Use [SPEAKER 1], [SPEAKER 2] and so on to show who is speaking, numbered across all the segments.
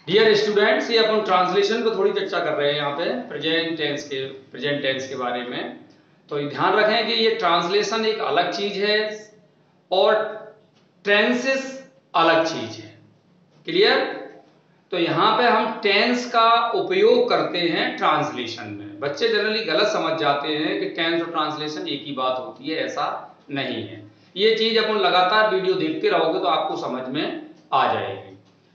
[SPEAKER 1] Dear students, ये अपन translation को थोड़ी चर्चा कर रहे हैं यहाँ पे प्रेजेंट टेंस के बारे में। तो ध्यान रखें कि ये ट्रांसलेशन एक अलग चीज है और टेंसेस अलग चीज है। क्लियर? तो यहाँ पे हम टेंस का उपयोग करते हैं ट्रांसलेशन में। बच्चे जनरली गलत समझ जाते हैं कि टेंस और ट्रांसलेशन एक ही बात होती है, ऐसा नहीं है। ये चीज अपन लगातार वीडियो देखते रहोगे तो आपको समझ में आ जाएगी।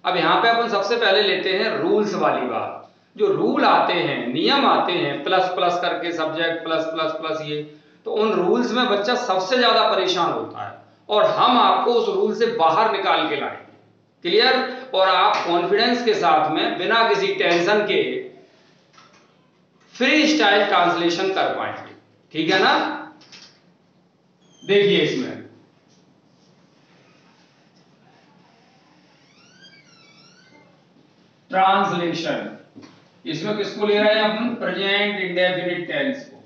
[SPEAKER 1] अब यहाँ पे अपन सबसे पहले लेते हैं रूल्स वाली बात। जो रूल आते हैं, नियम आते हैं, प्लस प्लस करके सब्जेक्ट प्लस प्लस प्लस, ये तो उन रूल्स में बच्चा सबसे ज्यादा परेशान होता है और हम आपको उस रूल से बाहर निकाल के लाएंगे। क्लियर? और आप कॉन्फिडेंस के साथ में बिना किसी टेंशन के फ्री स्टाइल ट्रांसलेशन कर पाएंगे। ठीक है ना? देखिए इसमें ट्रांसलेशन, इसमें किसको ले रहे हैं अपन? प्रेजेंट इंडेफिनिट टेंस को।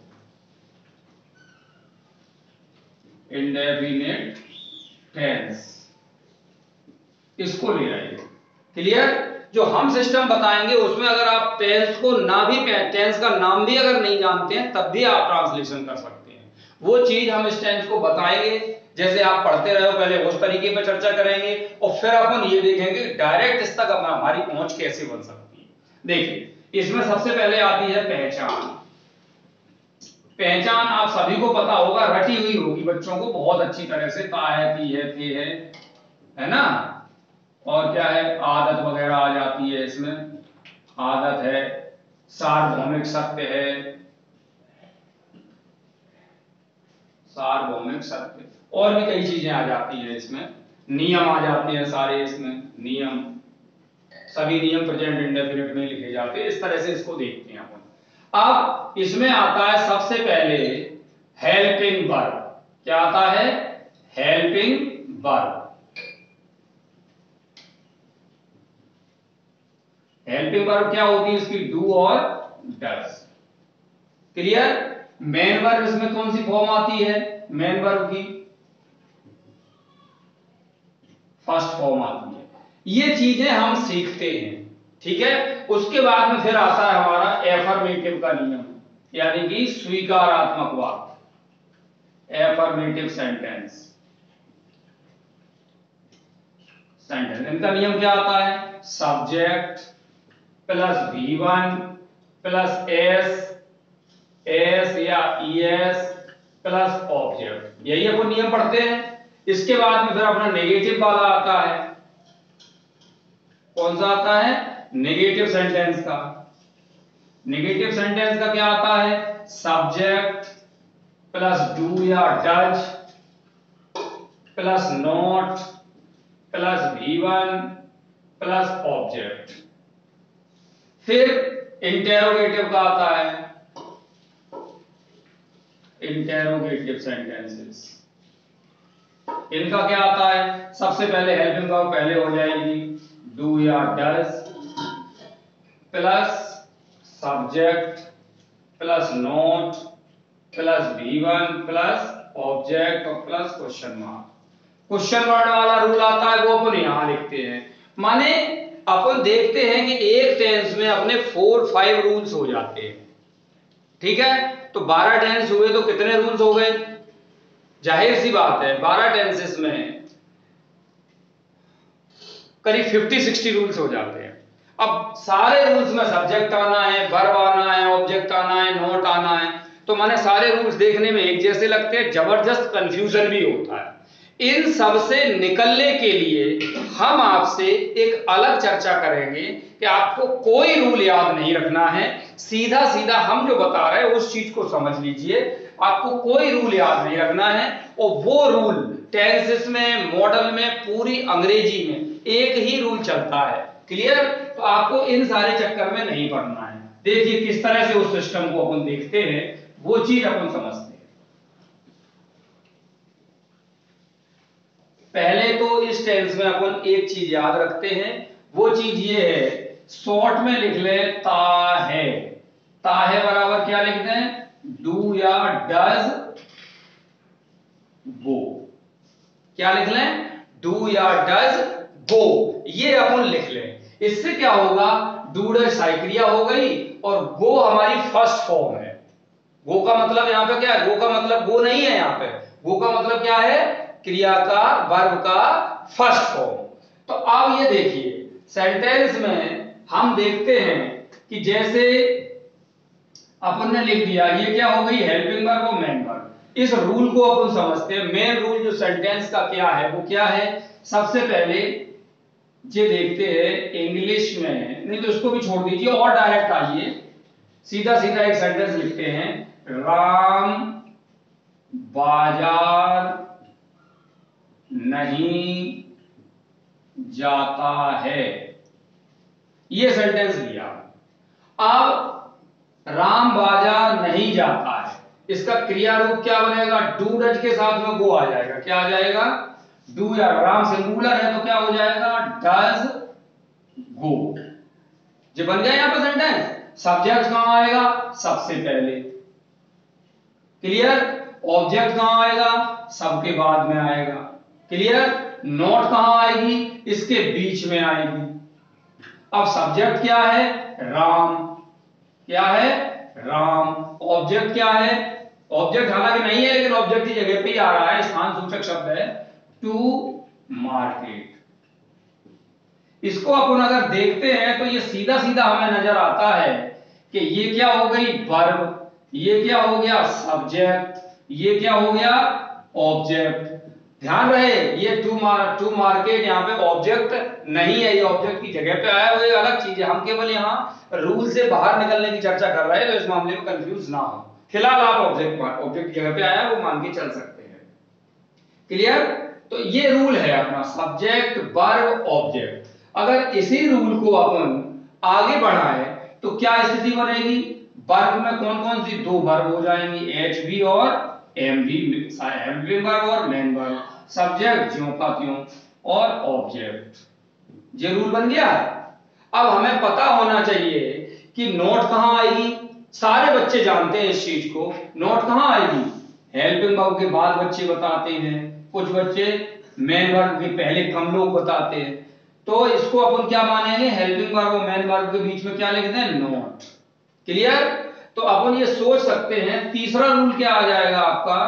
[SPEAKER 1] इंडेफिनिट टेंस इसको ले रहे हैं। क्लियर? जो हम सिस्टम बताएंगे उसमें अगर आप टेंस को टेंस का नाम भी अगर नहीं जानते हैं तब भी आप ट्रांसलेशन कर सकते हैं। वो चीज हम इस टेंस को बताएंगे, जैसे आप पढ़ते रहे हो पहले उस तरीके पर चर्चा करेंगे और फिर अपन ये देखेंगे डायरेक्ट इस तक हमारी पहुंच कैसे बन सकती है। देखिए इसमें सबसे पहले आती है पहचान। पहचान आप सभी को पता होगा, रटी हुई होगी बच्चों को बहुत अच्छी तरह से। ता है, ती है, थे है ना? और क्या है? आदत वगैरह आ जाती है इसमें। आदत है, सार्वभौमिक सत्य है, सार्वभौमिक सत्य, और भी कई चीजें आ जाती है इसमें। नियम आ जाते हैं सारे इसमें। नियम, सभी नियम प्रेजेंट इंडेफिनिट में लिखे जाते हैं। इस तरह से इसको देखते हैं अपन। अब इसमें आता है सबसे पहले हेल्पिंग वर्ब। क्या आता है? Helping verb. हेल्पिंग वर्ब क्या होती है? इसकी डू और डज। क्लियर? मेन वर्ब इसमें कौन सी फॉर्म आती है? मेन वर्ब की फर्स्ट फॉर्म आती है। ये चीजें हम सीखते हैं। ठीक है? उसके बाद में फिर आता है हमारा एफर्मेटिव का नियम, यानी कि स्वीकारात्मक वाक्य, एफर्मेटिव सेंटेंस। इनका नियम क्या आता है? Subject plus V1 plus S या ES प्लस ऑब्जेक्ट। यही अपन नियम पढ़ते हैं। इसके बाद में फिर अपना नेगेटिव वाला आता है। कौन सा आता है? नेगेटिव सेंटेंस का। नेगेटिव सेंटेंस का क्या आता है? सब्जेक्ट प्लस डू या does plus not plus V1 plus object. फिर इंटेरोगेटिव का आता है, इंटेरोगेटिव सेंटेंसेस। इनका क्या आता है? सबसे पहले हेल्पिंग वर्ब पहले हो जाएगी, डू या does plus subject plus not plus V1 plus object और plus question mark. Question word वाला रूल आता है, वो अपन यहां लिखते हैं। माने अपन देखते हैं कि एक टेंस में अपने 4-5 रूल्स हो जाते हैं। ठीक है? तो 12 टेंस हुए तो कितने रूल्स हो गए? जाहिर सी बात है 12 टेंसेस में करीब 50-60 रूल्स हो जाते हैं। अब सारे रूल्स में सब्जेक्ट आना है, वर्ब आना है, ऑब्जेक्ट आना है, नोट आना है, तो माने सारे रूल्स देखने में एक जैसे लगते हैं, जबरदस्त कंफ्यूजन भी होता है। इन सब से निकलने के लिए हम आपसे एक अलग चर्चा करेंगे कि आपको कोई रूल याद नहीं रखना है, सीधा सीधा हम जो बता रहे हैं उस चीज को समझ लीजिए। आपको कोई रूल याद नहीं रखना है और वो रूल टेंसेस में, मॉडल में, पूरी अंग्रेजी में एक ही रूल चलता है। क्लियर? तो आपको इन सारे चक्कर में नहीं पड़ना है। देखिए किस तरह से उस सिस्टम को अपन देखते हैं, वो चीज अपन समझते हैं। पहले तो इस टेंस में अपन एक चीज याद रखते हैं, वो चीज ये है, शॉर्ट में लिख ले ता है। ता है बराबर क्या लिख दें? डू या डज गो। क्या लिख लें? डू या डज गो, ये अपन लिख लें। इससे क्या होगा, डू डैश साइक्रिया हो गई और गो हमारी फर्स्ट फॉर्म है। गो का मतलब यहां पे क्या है, गो का मतलब गो नहीं है, यहां पे गो का मतलब क्या है, क्रिया का, वर्ब का फर्स्ट फॉर्म। तो अब ये देखिए सेंटेंस में हम देखते हैं कि जैसे अपन ने लिख दिया, ये क्या हो गई, हेल्पिंग वर्ब और मेन वर्ब। इस रूल को अपन समझते हैं। मेन रूल जो सेंटेंस का क्या है, वो क्या है, सबसे पहले ये देखते हैं इंग्लिश में, नहीं तो इसको भी छोड़ दीजिए और डायरेक्ट आइए, सीधा सीधा एक सेंटेंस लिखते हैं, राम बाजार नहीं जाता है, ये सेंटेंस लिया। अब राम बाजार नहीं जाता है, इसका क्रिया रूप क्या बनेगा, डू डज के साथ में गो आ जाएगा। क्या आ जाएगा, डू, या राम सिंगुलर है तो क्या हो जाएगा, डज गो। जो बन गया यहां पर सेंटेंस। सब्जेक्ट कहां आएगा, सबसे पहले, क्लियर। ऑब्जेक्ट कहां आएगा, सबके बाद में आएगा, क्लियर। नोट कहां आएगी, इसके बीच में आएगी। अब सब्जेक्ट क्या है, राम, क्या है, राम। ऑब्जेक्ट क्या है, ऑब्जेक्ट हालांकि नहीं है लेकिन ऑब्जेक्ट की जगह पे ही आ रहा है, स्थान सूचक शब्द है, टू मार्केट। इसको अपन अगर देखते हैं तो ये सीधा सीधा हमें नजर आता है कि ये क्या हो गई, वर्ब, ये क्या हो गया, सब्जेक्ट, ये क्या हो गया, ऑब्जेक्ट। ध्यान रहे ये टू मार्केट यहाँ पे ऑब्जेक्ट नहीं है, ये ऑब्जेक्ट की जगह पे आया, वो एक अलग चीज है। हम केवल यहाँ रूल से बाहर निकलने की चर्चा कर रहे हैं, तो इस मामले में कंफ्यूज ना हो। फिलहाल आप ऑब्जेक्ट की जगह पे आया वो मान के चल सकते हैं, क्लियर। तो ये रूल है अपना, सब्जेक्ट वर्ब ऑब्जेक्ट। अगर इसी रूल को अपन आगे बढ़ाए तो क्या स्थिति बनेगी, वर्ब में कौन कौन सी दो वर्ब हो जाएंगी, एच बी और एम बी, हेल्पिंग वर्ब और मेन वर्ब, सब्जेक्ट ज्यों का त्यों और ऑब्जेक्ट। ये रूल बन गया। अब हमें पता होना चाहिए कि नोट कहां आएगी, सारे बच्चे जानते हैं इस चीज को, नोट कहां आएगी, हेल्पिंग वर्ब के बाद बच्चे बताते हैं, कुछ बच्चे मेन वर्ब के पहले, कम लोग बताते हैं। तो इसको अपन क्या मानेंगे, हेल्पिंग वर्ब और मेन वर्ब के बीच में क्या लिखते हैं, नोट, क्लियर। तो अपन ये सोच सकते हैं तीसरा रूल क्या आ जाएगा आपका,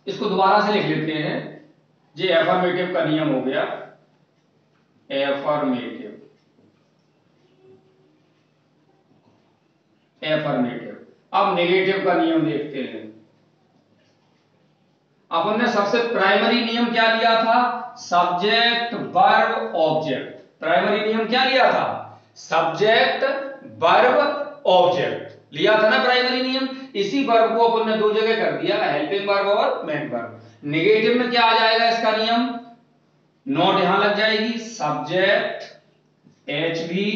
[SPEAKER 1] इसको दोबारा से लिख लेते हैं, ये एफर्मेटिव का नियम हो गया, एफर्मेटिव, एफर्मेटिव। अब नेगेटिव का नियम देखते हैं। अपन ने सबसे प्राइमरी नियम क्या लिया था, सब्जेक्ट वर्ब ऑब्जेक्ट। प्राइमरी नियम क्या लिया था, सब्जेक्ट वर्ब ऑब्जेक्ट लिया था ना प्राइमरी नियम। इसी वर्ब को अपन ने दो जगह कर दिया, हेल्पिंग वर्ब और मेन वर्ब। नेगेटिव में क्या आ जाएगा इसका नियम, नोट यहां लग जाएगी, subject H B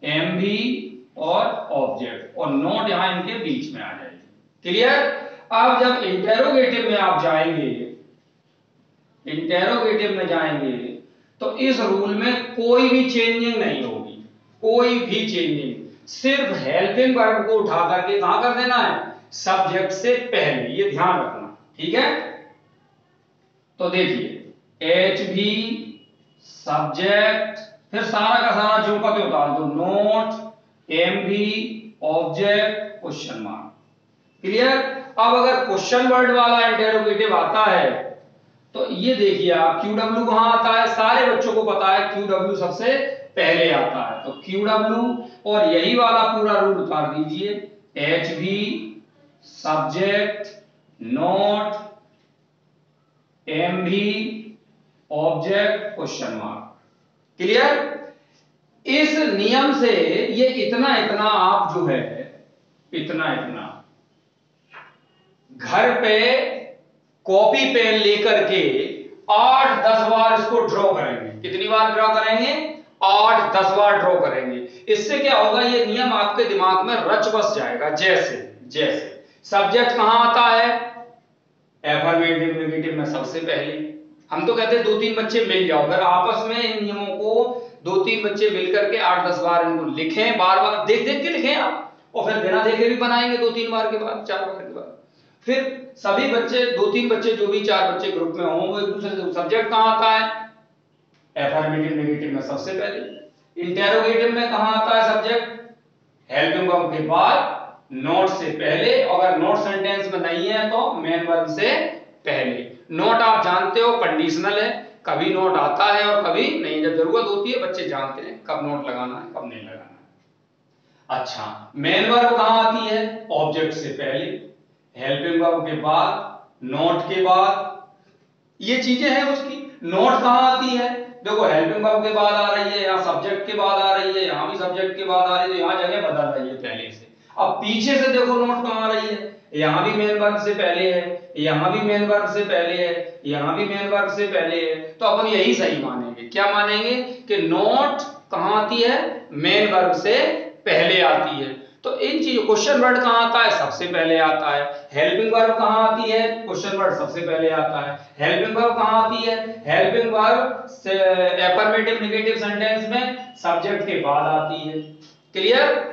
[SPEAKER 1] M B और ऑब्जेक्ट, और नोट यहां इनके बीच में आ जाएगी, क्लियर। अब जब इंटेरोगेटिव में आप जाएंगे, इंटेरोगेटिव में जाएंगे तो इस रूल में कोई भी चेंजिंग नहीं होगी, कोई भी चेंजिंग, सिर्फ हेल्पिंग वर्ब को उठा करके कहां कर देना है, सब्जेक्ट से पहले, ये ध्यान रखना, ठीक है। तो देखिए एच बी सब्जेक्ट, फिर सारा का सारा जो का उतार दो, not M B object question mark, clear. अब अगर क्वेश्चन वर्ड वाला इंटेरोगेटिव आता है तो ये देखिए आप, क्यू डब्ल्यू कहां आता है, सारे बच्चों को पता है क्यू डब्ल्यू सबसे पहले आता है, तो क्यू डब्ल्यू और यही वाला पूरा रूल उतार दीजिए, H B subject not M B object question mark, clear. इस नियम से ये इतना इतना आप जो है, इतना इतना घर पे कॉपी पेन लेकर के 8-10 बार इसको ड्रॉ करेंगे। कितनी बार ड्रॉ करेंगे, 8-10 बार ड्रॉ करेंगे। इससे क्या होगा, ये नियम आपके दिमाग में रच बस जाएगा। जैसे जैसे सब्जेक्ट कहां आता है, एफर्मेटिव नेगेटिव में सबसे पहले। हम तो कहते हैं 2-3 बच्चे मिल जाओ, अगर आपस में इन नियमों को 2-3 बच्चे मिलकर के 8-10 बार इनको लिखें, बार बार देख देख के लिखें आप, और फिर बिना देखे भी बनाएंगे 2-3 बार के बाद, 4 बार के बाद। फिर सभी बच्चे 2-3 बच्चे जो भी 4 बच्चे ग्रुप में हों, वो एक दूसरे से, सब्जेक्ट कहां आता है, एफर्मेटिव नेगेटिव में सबसे पहले। इंटेरोगेटिव में कहां आता है सब्जेक्ट? हेल्पिंग वर्ब के बाद, नॉट से पहले, अगर नॉट सेंटेंस में नहीं है तो मेन वर्ब से पहले। नॉट आप जानते हो कंडीशनल है, कभी नॉट आता है और कभी नहीं। जब जरूरत होती है बच्चे जानते हैं कब नॉट लगाना है कब नहीं लगाना है। अच्छा, मेन वर्ब कहां आती है? ऑब्जेक्ट से पहले, हेल्पिंग वर्ब के बाद, नॉट के बाद, ये चीजें हैं उसकी। नॉट कहां आती है? देखो हेल्पिंग वर्ब के बाद आ रही है, यहाँ सब्जेक्ट के बाद आ रही है, यहाँ भी सब्जेक्ट के बाद आ रही है, तो यहाँ जगह बदल रही है पहले से। अब पीछे से देखो नॉट कहां आ रही है, यहाँ भी मेन वर्ब से पहले है, यहाँ भी मेन वर्ब से पहले है, यहाँ भी मेन वर्ब से पहले है, तो अपन यही सही मानेंगे। क्या मानेंगे? कि नॉट कहां आती है? मेन वर्ब से पहले आती है। तो इन चीजों, क्वेश्चन वर्ड कहां आता है? सबसे पहले आता है। हेल्पिंग वर्ब कहां आती है? क्वेश्चन वर्ड सबसे पहले आता है। हेल्पिंग वर्ब कहां आती है? हेल्पिंग वर्ब से एफर्मेटिव नेगेटिव सेंटेंस में सब्जेक्ट के बाद आती है। क्लियर?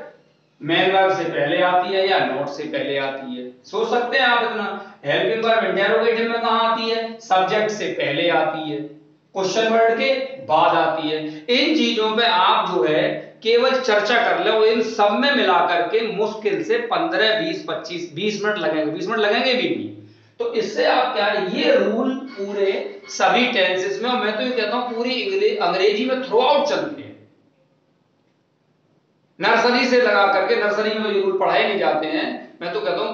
[SPEAKER 1] मेन वर्ब से पहले आती है या नॉट से पहले आती है, सोच सकते हैं आप इतना। हेल्पिंग वर्ब इंटेरोगेटिव में कहां आती है? सब्जेक्ट से पहले आती है, क्वेश्चन वर्ड के बाद आती है। इन चीजों पे आप जो है केवल चर्चा कर लो, इन सब में मिलाकर के मुश्किल से 15, 20, 25, 20 मिनट लगेंगे, 20 मिनट लगेंगे भी नहीं। तो इससे आप क्या, ये रूल पूरे सभी टेंसेस में, और मैं तो ये कहता हूं पूरी अंग्रेजी में थ्रू आउट चलते हैं। नर्सरी से लगा करके, नर्सरी में तो ये रूल पढ़ाए नहीं जाते हैं, मैं तो कहता हूं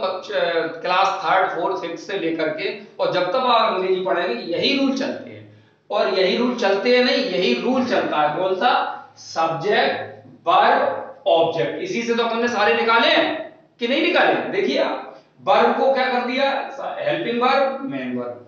[SPEAKER 1] क्लास 3rd 4th 5th से लेकर के, और जब तक आप अंग्रेजी पढ़ेंगे यही रूल चलते हैं। और यही रूल चलते हैं नहीं, यही रूल चलता है। कौन सा? Subject, verb, object. इसी से तो अपन ने सारे निकाले हैं कि नहीं निकाले? देखिए आप, वर्ब को क्या कर दिया? हेल्पिंग वर्ब, मेन वर्ब,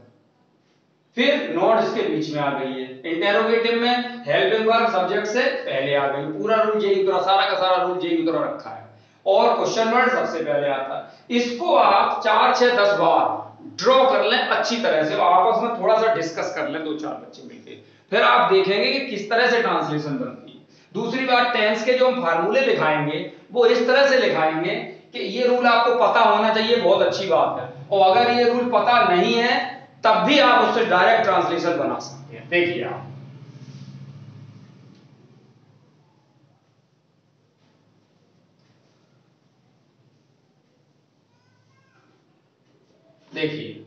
[SPEAKER 1] फिर नॉट इसके बीच में आ गई है। इंटेरोगेटिव में हेल्पिंग वर्ब सब्जेक्ट से पहले आ गई। पूरा रूल यही तरह, सारा का सारा रूल यही तरह रखा है। और क्वेश्चन वर्ड सबसे पहले आता है। इसको आप 4, 6, 10 बार ड्रॉ कर लें अच्छी तरह से, आपस में थोड़ा सा डिस्कस कर लें 2-4 बच्चे मिलकर, फिर आप देखेंगे कि किस तरह से ट्रांसलेशन बनती है। दूसरी बात, टेंस के जो हम फार्मूले लिखाएंगे वो इस तरह से लिखाएंगे कि ये रूल आपको पता होना चाहिए, बहुत अच्छी बात है। और अगर ये रूल पता नहीं है तब भी आप उससे डायरेक्ट ट्रांसलेशन बना सकते हैं। देखिए आप, देखिए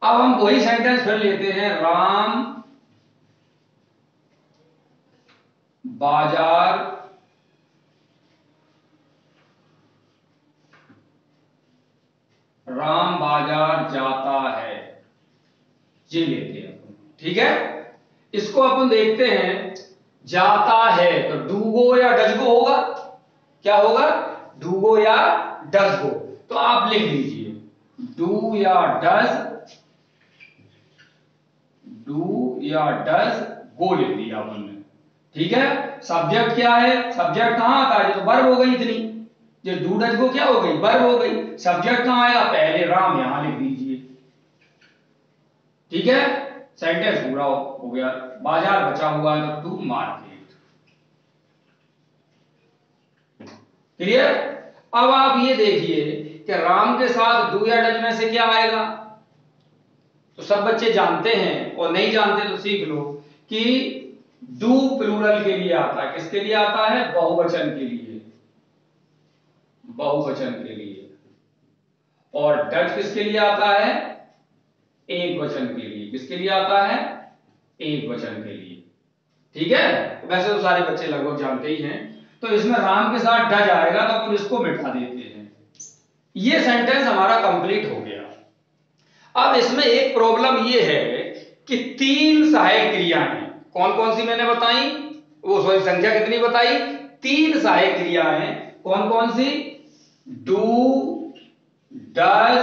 [SPEAKER 1] अब हम वही सेंटेंस फिर लेते हैं। राम बाजार जाता है, ये लेते हैं अपन, ठीक है। इसको अपन देखते हैं, जाता है तो डूगो या डजगो होगा। क्या होगा? डूगो या डजगो। तो आप लिख लीजिए, डू या डज, डू या डज गो लिख दिया अपन ने, ठीक है। सब्जेक्ट क्या है? सब्जेक्ट कहां आता है? तो वर्ब हो गई इतनी, ये डू डज गो क्या हो गई? वर्ब हो गई। सब्जेक्ट कहां आएगा? पहले राम, यहां लिख दीजिए, ठीक है। सेंटेंस पूरा हो गया। बाजार बचा हुआ है तो टू मार्केट। क्लियर? अब आप ये देखिए कि राम के साथ डू या डज में से क्या आएगा? तो सब बच्चे जानते हैं, और नहीं जानते तो सीख लो कि डू प्लूरल के लिए आता है। किसके लिए आता है? बहुवचन के लिए, बहुवचन के लिए। और डज किसके लिए आता है? एक वचन के लिए। किसके लिए आता है? एक वचन के लिए, ठीक है। वैसे तो सारे बच्चे लगभग जानते ही हैं। तो इसमें राम के साथ डज आएगा तो अपन इसको मिटा देते हैं। ये सेंटेंस हमारा कंप्लीट हो गया। अब इसमें एक प्रॉब्लम ये है कि 3 सहायक क्रियाएं, कौन कौन सी मैंने बताई? वो सॉरी, संख्या कितनी बताई? 3 सहायक क्रियाएं। कौन कौन सी? डू, डज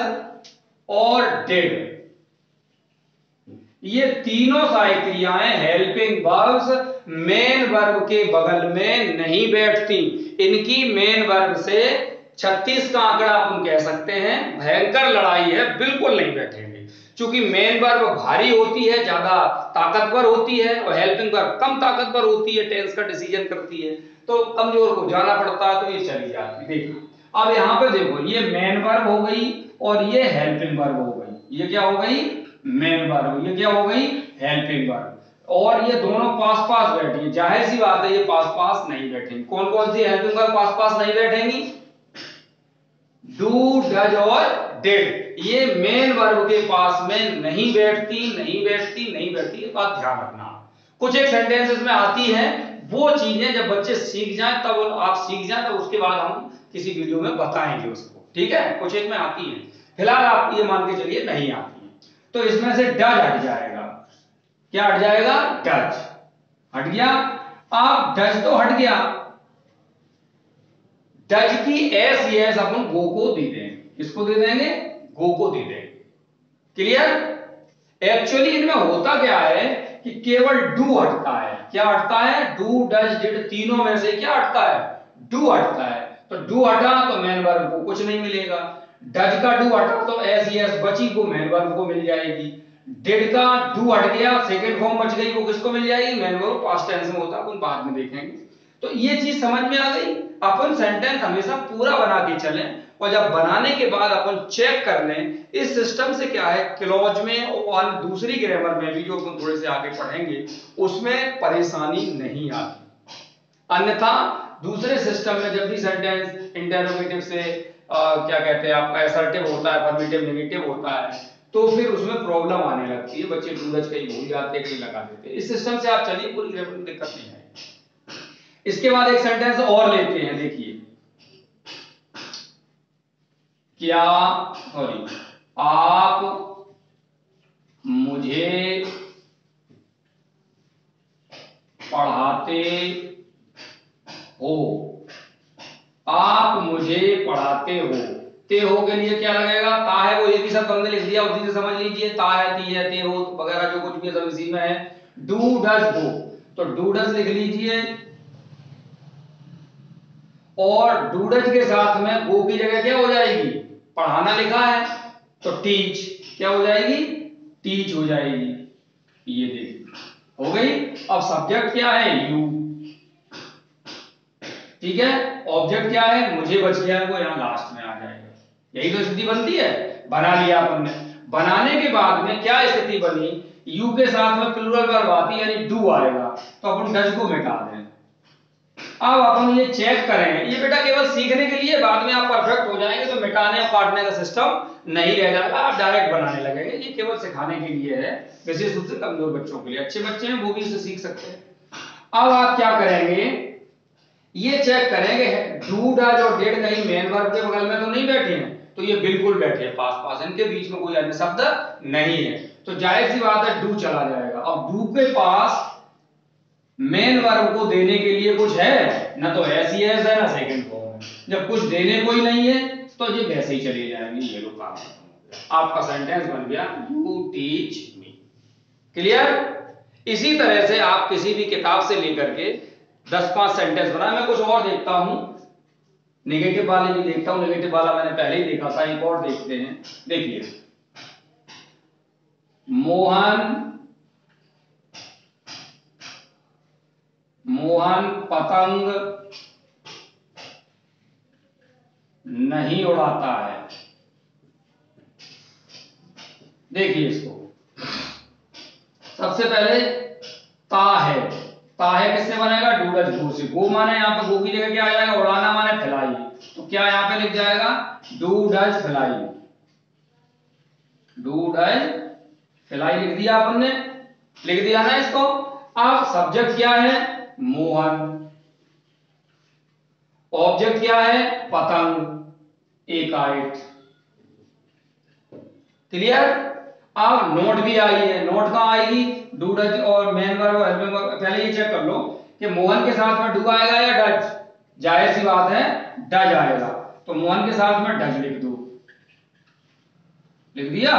[SPEAKER 1] और डिड। ये तीनों सहायक क्रियाएं हेल्पिंग वर्ब्स मेन वर्ब के बगल में नहीं बैठती। इनकी मेन वर्ब से 36 का आंकड़ा अपन कह सकते हैं, भयंकर लड़ाई है, बिल्कुल नहीं बैठेंगे। क्योंकि मेन वर्ब भारी होती है, ज्यादा ताकतवर होती है, और हेल्पिंग वर्ब कम ताकतवर होती है, टेंस का डिसीजन करती है, तो कमजोर को जाना पड़ता है, तो ये चली जाती है। देखो अब यहां पे देखो, ये मेन वर्ब हो गई और ये हेल्पिंग वर्ब हो गई। ये क्या हो गई? मेन वर्ब, ये क्या हो गई हेल्पिंग वर्ब। और ये दोनों पास पास बैठी है, जाहिर सी बात है ये पास पास नहीं बैठेंगी। कौन कौन सी हेल्पिंग वर्ब पास पास नहीं बैठेंगी? डू, डज और डिड, ये मेन वर्ब के पास में नहीं बैठती, नहीं बैठती, नहीं बैठती। ये बात ध्यान रखना। कुछ एक सेंटेंसेस में आती है, वो चीजें जब बच्चे सीख जाएं तब आप सीख जाएं, तो उसके बाद हम किसी वीडियो में बताएंगे उसको, ठीक है। कुछ एक में आती है, फिलहाल आप ये मान के चलिए नहीं आती है। तो इसमें से डज हट जाएगा। क्या हट जाएगा? डज हट गया। अब डज तो हट गया, डज की एस यस अपन गो को दे देंगे। किसको दे देंगे? गो को दे देंगे। क्लियर? एक्चुअली इनमें होता क्या है कि केवल डू हटता है। क्या हटता है? डू, डज, डिड, तीनों में से क्या हटता है? डू हटता है। तो डू हटा तो मेन वर्ब को कुछ नहीं मिलेगा। डज का डू हटा तो एस यस बची, को मेन वर्ब को मिल जाएगी। डिड का डू हट गया, सेकंड फॉर्म बच गई, वो किसको मिल जाएगी? मेन वर्ब पास्ट टेंस में होता है, अपन बाद में देखेंगे। तो ये चीज समझ में आ गई। अपन सेंटेंस हमेशा पूरा बना के चलें, और जब बनाने के बाद अपन चेक कर लें इस सिस्टम से क्या है, क्लॉज में और दूसरी ग्रामर में भी जो अपन थोड़े से आगे पढ़ेंगे उसमें परेशानी नहीं आती। अन्यथा दूसरे सिस्टम में जब भी सेंटेंस इंटरोगेटिव से क्या कहते हैं आपका असर्टिव होता है, अफर्मेटिव नेगेटिव होता है, तो फिर उसमें प्रॉब्लम आने लगती है। बच्चे डूडज कहीं भूल जाते हैं, कहीं लगा देते हैं। इस सिस्टम से आप चलिए, पूरी ग्रामर में दिक्कत नहीं है। इसके बाद एक सेंटेंस और लेते हैं, देखिए। क्या, सॉरी, आप मुझे पढ़ाते हो। आप मुझे पढ़ाते हो, ते हो के लिए क्या लगेगा? ता है, वो एक ही शब्द हमने लिख दिया, उसी से समझ लीजिए। ता है, ती है, ते हो वगैरह जो कुछ भी सब इसी में है। डू, डज, गो, तो डू डज लिख लीजिए, और डूडज के साथ में गो की जगह क्या हो जाएगी? पढ़ाना लिखा है तो टीच, क्या हो जाएगी? टीच हो जाएगी। ये देखिए हो गई। अब सब्जेक्ट क्या है? यू, ठीक है। ऑब्जेक्ट क्या है? मुझे बच गया, वो यहां लास्ट में आ जाएगा। यही तो स्थिति बनती है। बना लिया अपन ने। बनाने के बाद में क्या स्थिति बनी? यू के साथ में प्लूरल वर्ब आती यानी डू आएगा, तो अपन डज को मिटा दें। अब अपन ये चेक करें, ये बेटा केवल सीखने के लिए, बाद में आप परफेक्ट हो जाएंगे तो मिटाने और काटने का सिस्टम नहीं रह जाएगा, आप डायरेक्ट बनाने लगेंगे। ये केवल सिखाने के लिए है, विशेष रूप से कमजोर बच्चों के लिए। अच्छे बच्चे हैं वो भी इसे सीख सकते हैं। अब आप क्या करेंगे? ये चेक करेंगे डू, डज और डिड कहीं मेन वर्ब के बगल में तो नहीं बैठे हैं, तो ये बिल्कुल बैठे हैं पास पास, इनके बीच में कोई अन्य शब्द नहीं है, तो जाहिर सी बात है डू चला जाएगा। अब डू के पास मेन वर्ब को देने के लिए कुछ है ना, तो ऐसी है ना सेकंड फॉर्म है। जब कुछ देने कोई नहीं है तो ये वैसे ही चले जाएंगे। ये लो काम आपका सेंटेंस बन गया, यू टीच मी। क्लियर? इसी तरह से आप किसी भी किताब से लेकर के 10-5 सेंटेंस बनाए। मैं कुछ और देखता हूं, नेगेटिव वाले भी देखता हूं। नेगेटिव वाला मैंने पहले ही देखा था, एक और देखते हैं। देखिए, मोहन पतंग नहीं उड़ाता है। देखिए इसको, सबसे पहले ता है, ता है किससे बनेगा? डूडज, गो से। गो माने यहां पर गो की जगह क्या आ जाएगा? उड़ाना माने फ्लाई, तो क्या यहां पे लिख जाएगा? डूडज फ्लाई। डूडज फ्लाई लिख दिया अपन ने, लिख दिया ना इसको। अब सब्जेक्ट क्या है? मोहन। ऑब्जेक्ट क्या है? पतंग, ए काइट। क्लियर? अब नोट भी आई है। नोट कहां आएगी? डूडज और मेन वर्ब और हेल्पिंग वर्ब। पहले ये चेक कर लो कि मोहन के साथ में डू आएगा या डज। जाहिर सी बात है डज आएगा, तो मोहन के साथ में डज लिख दो, लिख दिया।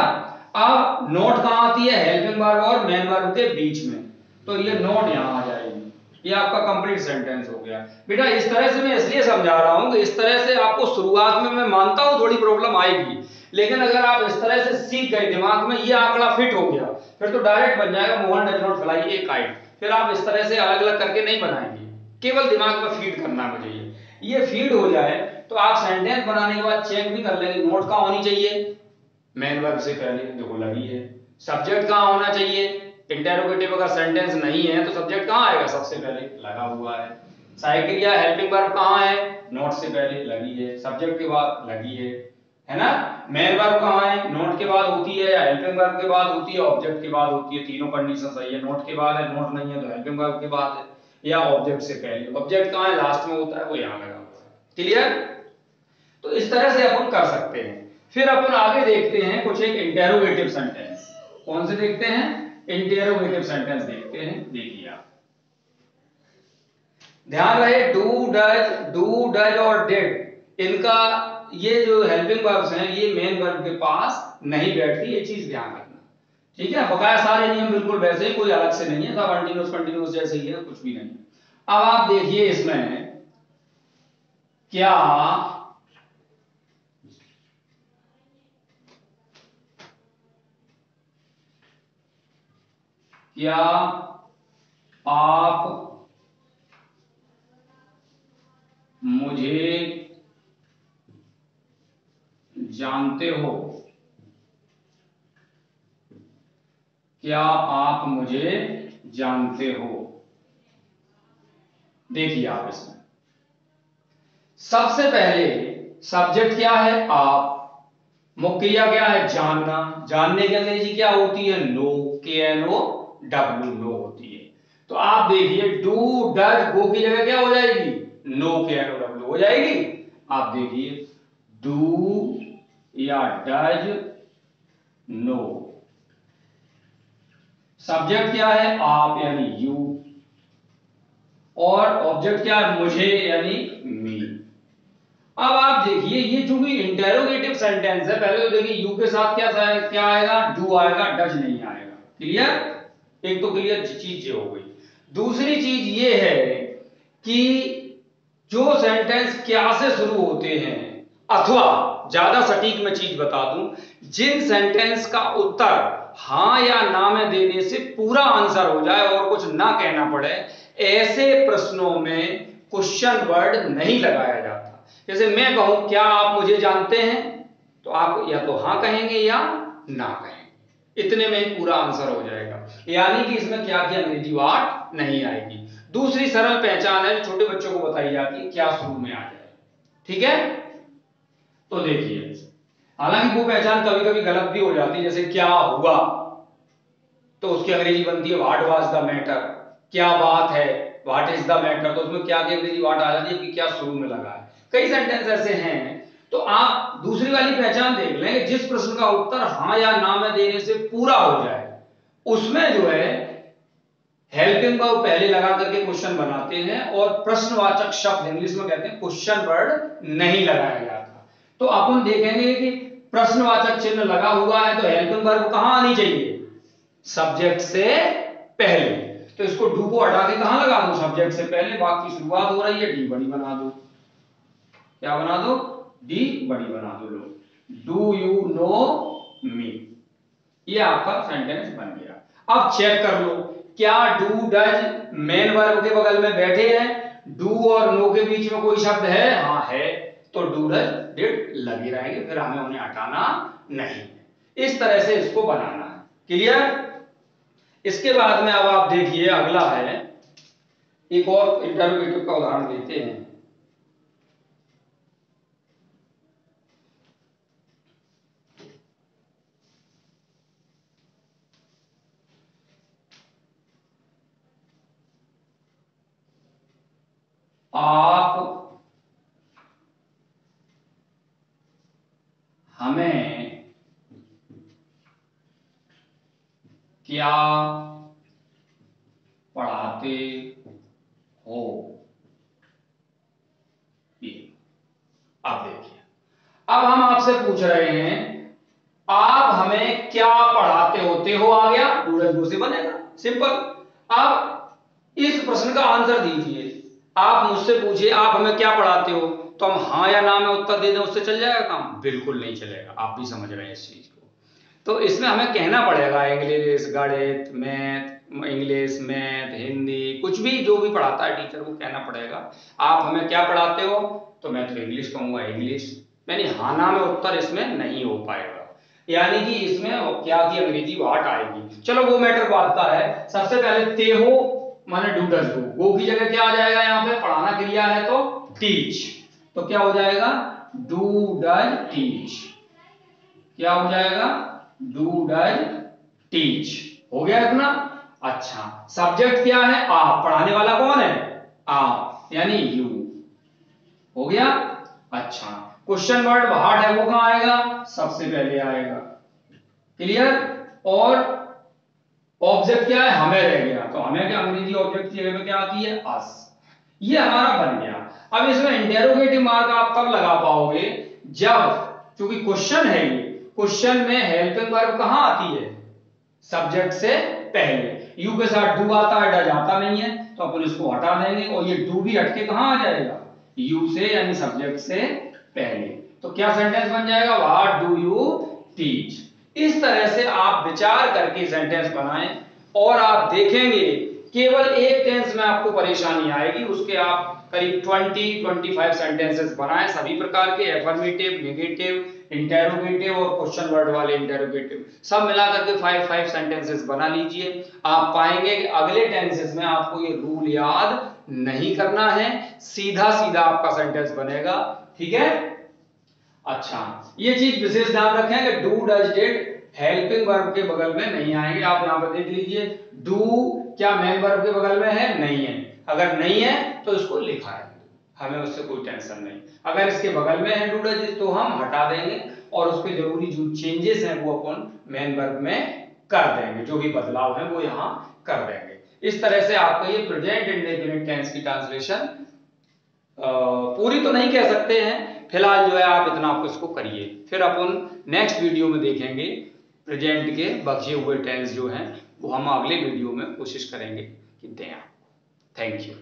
[SPEAKER 1] अब नोट कहां आती है? हेल्पिंग वर्ब और मेन वर्ब के बीच में, तो ये नोट यहां आ जाएगी। ये आपका कंप्लीट सेंटेंस हो गया। बेटा इस तरह से मैं इसलिए समझा रहा हूं कि इस तरह से आपको शुरुआत में, मैं मानता हूं थोड़ी प्रॉब्लम आएगी, लेकिन अगर आप इस तरह से सीख गए, दिमाग में ये आंकड़ा फिट हो गया, फिर तो डायरेक्ट बन जाएगा Mohan does not fly A kite. फिर आप इस तरह से अलग अलग करके नहीं बनाएंगे, केवल दिमाग में फीड करना मुझे। ये फीड हो जाए तो आप सेंटेंस बनाने के बाद चेक भी कर लेंगे नोट कहां होनी चाहिए? मेन वर्ब से पहले, देखो लगी है। सब्जेक्ट कहाँ होना चाहिए? इंटेरोगेटिव अगर सेंटेंस नहीं है तो सब्जेक्ट कहाँ आएगा? सबसे पहले लगा हुआ है। सहायक क्रिया हेल्पिंग वर्ब कहाँ है? नोट से पहले लगी है, सब्जेक्ट के बाद लगी है ना? मेन वर्ब कहाँ है? नोट के बाद होती है या हेल्पिंग वर्ब के बाद होती है, ऑब्जेक्ट के बाद होती है। तीनों कंडीशन सही है। नोट के बाद है, नोट नहीं है तो हेल्पिंग वर्ब के बाद है, या ऑब्जेक्ट से पहले। ऑब्जेक्ट कहाँ है? लास्ट में होता है, वो यहाँ लगा हुआ है। क्लियर? तो इस तरह से अपन कर सकते हैं। फिर अपन आगे देखते हैं कुछ एक इंटेरोगेटिव सेंटेंस। कौन से देखते हैं? इंटेरोगेटिव सेंटेंस देखते हैं। देखिए आप, ध्यान रहे, डू डज और डिड, इनका ये जो हेल्पिंग वर्ब्स हैं ये मेन वर्ब के पास नहीं बैठती, ये चीज ध्यान रखना। ठीक है? बकाया सारे नियम बिल्कुल वैसे ही, कोई अलग से नहीं है, सब कंटिन्यूअस जैसे ही है, कुछ भी नहीं। अब आप देखिए इसमें क्या आप मुझे जानते हो? क्या आप मुझे जानते हो? देखिए आप इसमें सबसे पहले सब्जेक्ट क्या है? आप। मुख्य क्रिया क्या है? जानना। जानने की अंग्रेजी क्या होती है? नो, KNOW, नो होती है। तो आप देखिए, डू डज गो की जगह क्या हो जाएगी? नो KNOW हो जाएगी। आप देखिए, डू या डज नो। सब्जेक्ट क्या है? आप यानी यू, और ऑब्जेक्ट क्या है? मुझे यानी मी। अब आप देखिए, ये जो भी इंटेरोगेटिव सेंटेंस है, पहले तो देखिए यू के साथ क्या आएगा? डू आएगा, डज नहीं आएगा। क्लियर? एक तो क्लियर चीज ये हो गई। दूसरी चीज ये है कि जो सेंटेंस क्या से शुरू होते हैं, अथवा ज्यादा सटीक मैं चीज बता दूं, जिन सेंटेंस का उत्तर हां या ना में देने से पूरा आंसर हो जाए और कुछ ना कहना पड़े, ऐसे प्रश्नों में क्वेश्चन वर्ड नहीं लगाया जाता। जैसे मैं कहूं, क्या आप मुझे जानते हैं? तो आप या तो हां कहेंगे या ना कहेंगे, इतने में ही पूरा आंसर हो जाएगा। यानी कि इसमें क्या की अंग्रेजी वाट नहीं आएगी। दूसरी सरल पहचान है जो छोटे बच्चों को बताई जाती है, क्या शुरू में आ जाए। ठीक है? तो देखिए, हालांकि वो पहचान कभी कभी गलत भी हो जाती है। जैसे क्या हुआ, तो उसकी अंग्रेजी बनती है व्हाट वाज द मैटर। क्या बात है, व्हाट इज द मैटर, तो उसमें क्या की अंग्रेजी व्हाट आ जाती है कि क्या शुरू में लगा है। कई सेंटेंस ऐसे हैं। तो आप दूसरी वाली पहचान देख लें, जिस प्रश्न का उत्तर हां या ना में देने से पूरा हो जाए, उसमें जो है हेल्पिंग वर्ब पहले लगा करके क्वेश्चन बनाते हैं, और प्रश्नवाचक शब्द इंग्लिश में कहते हैं क्वेश्चन वर्ड नहीं लगाया जाता। तो अपन देखेंगे कि प्रश्नवाचक चिन्ह लगा हुआ है तो हेल्पिंग वर्ब कहां आनी चाहिए? सब्जेक्ट से पहले। तो इसको डू को हटा के कहां लगा दूं? सब्जेक्ट से पहले। बाकी शुरुआत हो रही है, डी बड़ी बना दो। क्या बना दो? डी बड़ी बना दो। लो, डू यू नो मी, ये आपका सेंटेंस बन गया। अब चेक कर लो, क्या डू डज मेन वर्ब के बगल में बैठे हैं? डू और नो के बीच में कोई शब्द है? हाँ है, तो डू डज डिड लगे रहेंगे, फिर हमें उन्हें हटाना नहीं। इस तरह से इसको बनाना है। क्लियर? इसके बाद में अब आप देखिए, अगला है, एक और इंटरोगेटिव का उदाहरण देते हैं। आप हमें क्या पढ़ाते हो? ये आप देखिए, अब हम आपसे पूछ रहे हैं, आप हमें क्या पढ़ाते होते हो? आ गया, डू डज डू से बनेगा, सिंपल। अब इस प्रश्न का आंसर दीजिए। आप मुझसे पूछिए आप हमें क्या पढ़ाते हो, तो हम हाँ या ना में उत्तर दे दें, उससे चल जाएगा काम? बिल्कुल नहीं चलेगा। आप भी समझ रहे हैं इस चीज को। तो इसमें हमें कहना पड़ेगा इंग्लिश, गणित, मैथ, इंग्लिश, मैथ, हिंदी, कुछ भी जो भी पढ़ाता है टीचर को कहना पड़ेगा आप हमें क्या पढ़ाते हो? तो मैं तो इंग्लिश कहूंगा, इंग्लिश। यानी हाँ ना में उत्तर इसमें नहीं हो पाएगा। यानी कि इसमें क्या की अंग्रेजी वाट आएगी। चलो वो मैटर बात का है। सबसे पहले ते हो माने डू डज डू, वो की जगह क्या आ जाएगा यहाँ पे, पढ़ाना क्रिया है तो टीच, तो क्या हो जाएगा डू डज टीच, क्या हो जाएगा डू डज टीच। हो गया इतना। अच्छा सब्जेक्ट क्या है, आप, पढ़ाने वाला कौन है, आप यानी यू, हो गया। अच्छा क्वेश्चन वर्ड व्हाट है वो कहां आएगा, सबसे पहले आएगा, क्लियर। और ऑब्जेक्ट क्या है, हमें रह गया, तो हमें क्या अंग्रेजी ऑब्जेक्ट की जगह पे क्या आती है, अस। ये हमारा बन गया। अब इसमें इंटेरोगेटिव मार्क आप तब लगा पाओगे जब, क्योंकि क्वेश्चन है ये, क्वेश्चन में हेल्पिंग वर्ब कहां आती है, सब्जेक्ट से पहले। यू के साथ डू आता है, डज आता नहीं है, तो अपन इसको हटा देंगे और ये डू भी हटके कहां आ जाएगा, यू से, यानी सब्जेक्ट से पहले। तो क्या सेंटेंस बन जाएगा, व्हाट डू यू टीच। इस तरह से आप विचार करके सेंटेंस बनाएं और आप देखेंगे केवल एक टेंस में आपको परेशानी आएगी, उसके आप करीब 20-25 सेंटेंसेस बनाएं, सभी प्रकार के, एफर्मेटिव, नेगेटिव, इंटेरोगेटिव और क्वेश्चन वर्ड वाले इंटेरोगेटिव, सब मिलाकर के 5 सेंटेंसेस बना लीजिए। आप पाएंगे कि अगले टेंसेस में आपको ये रूल याद नहीं करना है, सीधा सीधा आपका सेंटेंस बनेगा, ठीक है। अच्छा ये चीज विशेष ध्यान रखें कि do does did helping verb के बगल में नहीं आएंगे। आप यहां पर देख लीजिए, डू क्या मेन वर्ब के बगल में है, नहीं है, अगर नहीं है तो इसको लिखा है, हमें उससे कोई टेंशन नहीं। अगर इसके बगल में है डू डज डिड तो हम हटा देंगे और उसके जरूरी जो चेंजेस हैं वो अपन मेन वर्ब में कर देंगे, जो भी बदलाव है वो यहां कर देंगे। इस तरह से आपको ये प्रेजेंट इंडेफिनिट टेंस की ट्रांसलेशन पूरी तो नहीं कह सकते हैं, फिलहाल जो है आप इतना आपको इसको करिए, फिर अपन नेक्स्ट वीडियो में देखेंगे प्रेजेंट के बचे हुए टेंस जो हैं वो हम अगले वीडियो में कोशिश करेंगे कि दें। Thank you.